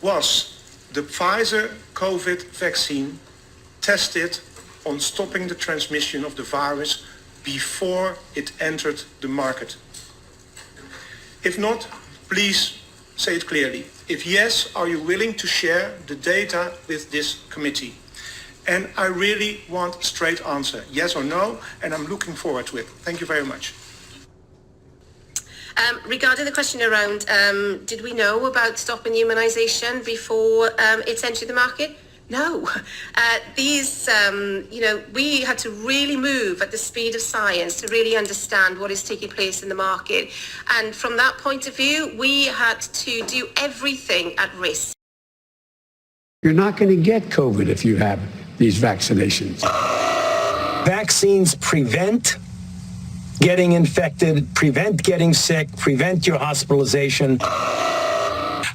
Was the Pfizer COVID vaccine tested on stopping the transmission of the virus before it entered the market? If not, please say it clearly. If yes, are you willing to share the data with this committee? And I really want a straight answer, yes or no, and I'm looking forward to it. Thank you very much. Regarding the question around, did we know about stopping immunisation before it's entered the market? No. We had to really move at the speed of science to really understand what is taking place in the market. And from that point of view, we had to do everything at risk. You're not going to get COVID if you have these vaccinations. Vaccines prevent getting infected, prevent getting sick, prevent your hospitalization.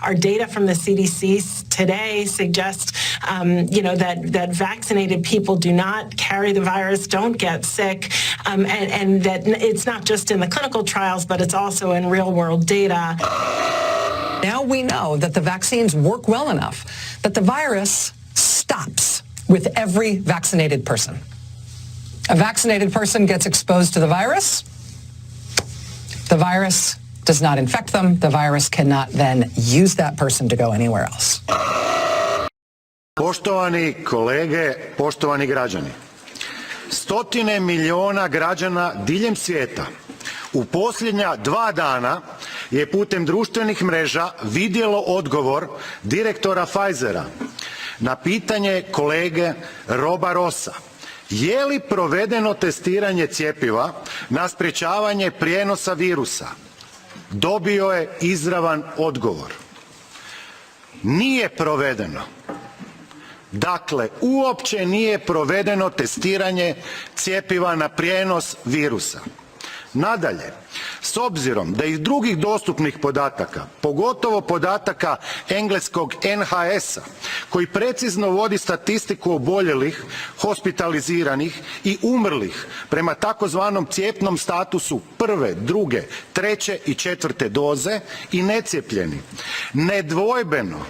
Our data from the CDC today suggests, that vaccinated people do not carry the virus, don't get sick, and that it's not just in the clinical trials, but it's also in real-world data. Now we know that the vaccines work well enough that the virus stops with every vaccinated person. A vaccinated person gets exposed to the virus does not infect them. The virus cannot then use that person to go anywhere else. Poštovani kolege, poštovani građani. Stotine miliona građana diljem svijeta u posljednja 2 dana je putem društvenih mreža vidjelo odgovor direktora Pfizera na pitanje kolege Roba Rossa. Je li provedeno testiranje cjepiva na sprječavanje prijenosa virusa? Dobio je izravan odgovor. Nije provedeno. Dakle, uopće nije provedeno testiranje cjepiva na prijenos virusa. Nadalje, s obzirom da iz drugih dostupnih podataka, pogotovo podataka engleskog NHS-a, koji precizno vodi statistiku oboljelih, hospitaliziranih i umrlih prema takozvanom cijepnom statusu 1., 2., 3. i 4. doze i necijepljeni, nedvojbeno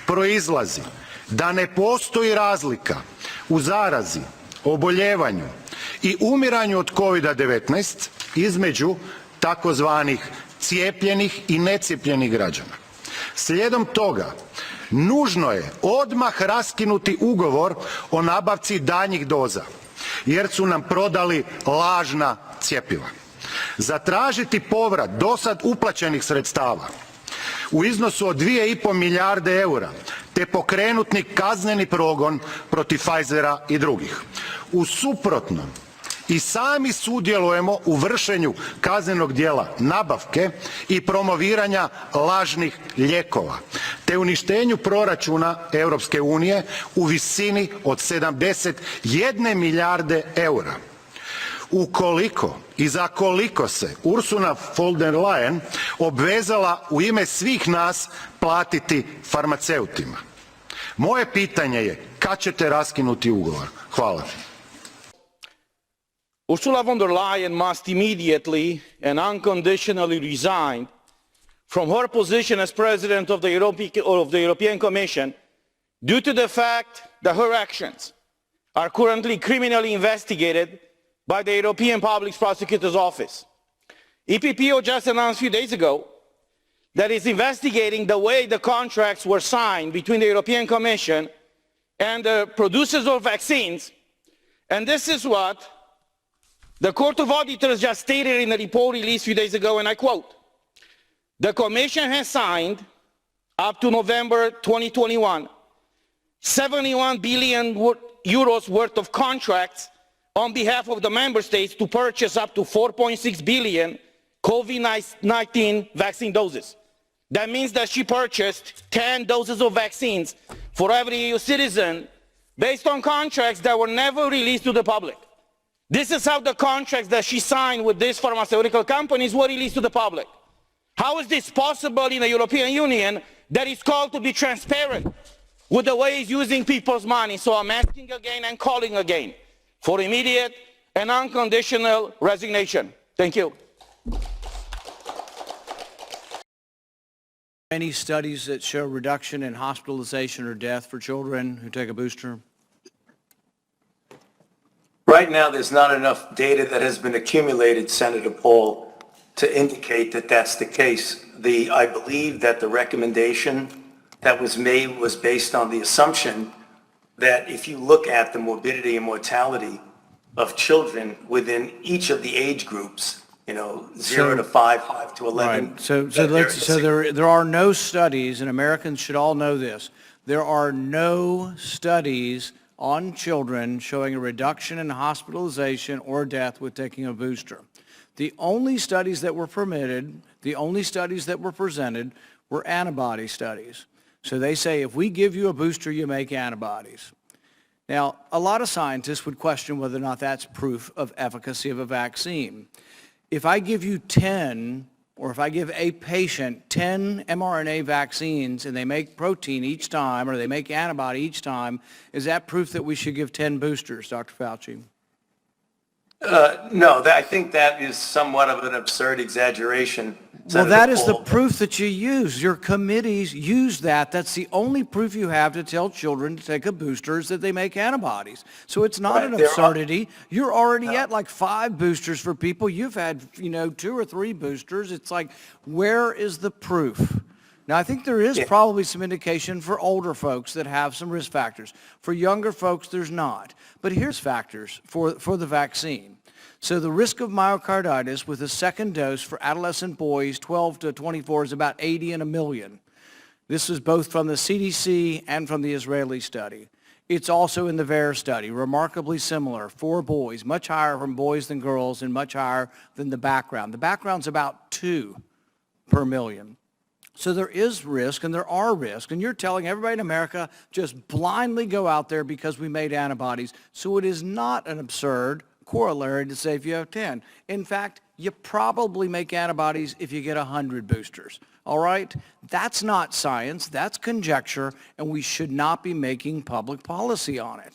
proizlazi da ne postoji razlika u zarazi, oboljevanju i umiranju od COVID-19 između takozvanih cijepljenih i necijepljenih građana. Slijedom toga, nužno je odmah raskinuti ugovor o nabavci daljnjih doza, jer su nam prodali lažna cjepiva. Zatražiti povrat dosad uplaćenih sredstava u iznosu od 2,5 milijarde eura, te pokrenuti kazneni progon protiv Pfizera i drugih. U suprotnom, i sami sudjelujemo u vršenju kaznenog djela nabavke i promoviranja lažnih lijekova, te uništenju proračuna Europske unije u visini od 71 milijarde eura. Ukoliko i za koliko se Ursula von der Leyen obvezala u ime svih nas platiti farmaceutima. Moje pitanje je kad ćete raskinuti ugovor? Hvala. Ursula von der Leyen must immediately and unconditionally resign from her position as President of the European Commission due to the fact that her actions are currently criminally investigated by the European Public Prosecutor's Office. EPPO just announced a few days ago that it's investigating the way the contracts were signed between the European Commission and the producers of vaccines, and this is what the Court of Auditors just stated in a report released a few days ago, and I quote, "The Commission has signed, up to November 2021, 71 billion euros worth of contracts on behalf of the member states to purchase up to 4.6 billion COVID-19 vaccine doses. That means that she purchased 10 doses of vaccines for every EU citizen based on contracts that were never released to the public. This is how the contracts that she signed with these pharmaceutical companies were released to the public. How is this possible in the European Union that is called to be transparent with the way it's using people's money? So I'm asking again and calling again for immediate and unconditional resignation. Thank you. Any studies that show reduction in hospitalization or death for children who take a booster? Right now, there's not enough data that has been accumulated, Senator Paul, to indicate that that's the case. I believe that the recommendation that was made was based on the assumption that if you look at the morbidity and mortality of children within each of the age groups, 0 to 5, 5 to 11. Right. So there are no studies, and Americans should all know this. There are no studies on children showing a reduction in hospitalization or death with taking a booster. The only studies that were permitted, the only studies that were presented were antibody studies. So they say if we give you a booster, you make antibodies. Now, a lot of scientists would question whether or not that's proof of efficacy of a vaccine. If I give you 10, or if I give a patient 10 mRNA vaccines and they make protein each time, or they make antibody each time, is that proof that we should give 10 boosters, Dr. Fauci? No, I think that is somewhat of an absurd exaggeration. Well, that is the proof that you use. Your committees use that. That's the only proof you have to tell children to take a booster is that they make antibodies. So it's not an absurdity. You're already at like 5 boosters for people. You've had, 2 or 3 boosters. It's like, where is the proof? Now, I think there is probably some indication for older folks that have some risk factors. For younger folks, there's not. But here's factors for the vaccine. So the risk of myocarditis with a second dose for adolescent boys 12 to 24 is about 80 in a million. This is both from the CDC and from the Israeli study. It's also in the VAERS study, remarkably similar for boys, much higher from boys than girls and much higher than the background. The background's about 2 per million. So there is risk and there are risks. And you're telling everybody in America just blindly go out there because we made antibodies. So it is not an absurd corollary to say if you have 10. In fact, you probably make antibodies if you get 100 boosters. All right? That's not science. That's conjecture. And we should not be making public policy on it.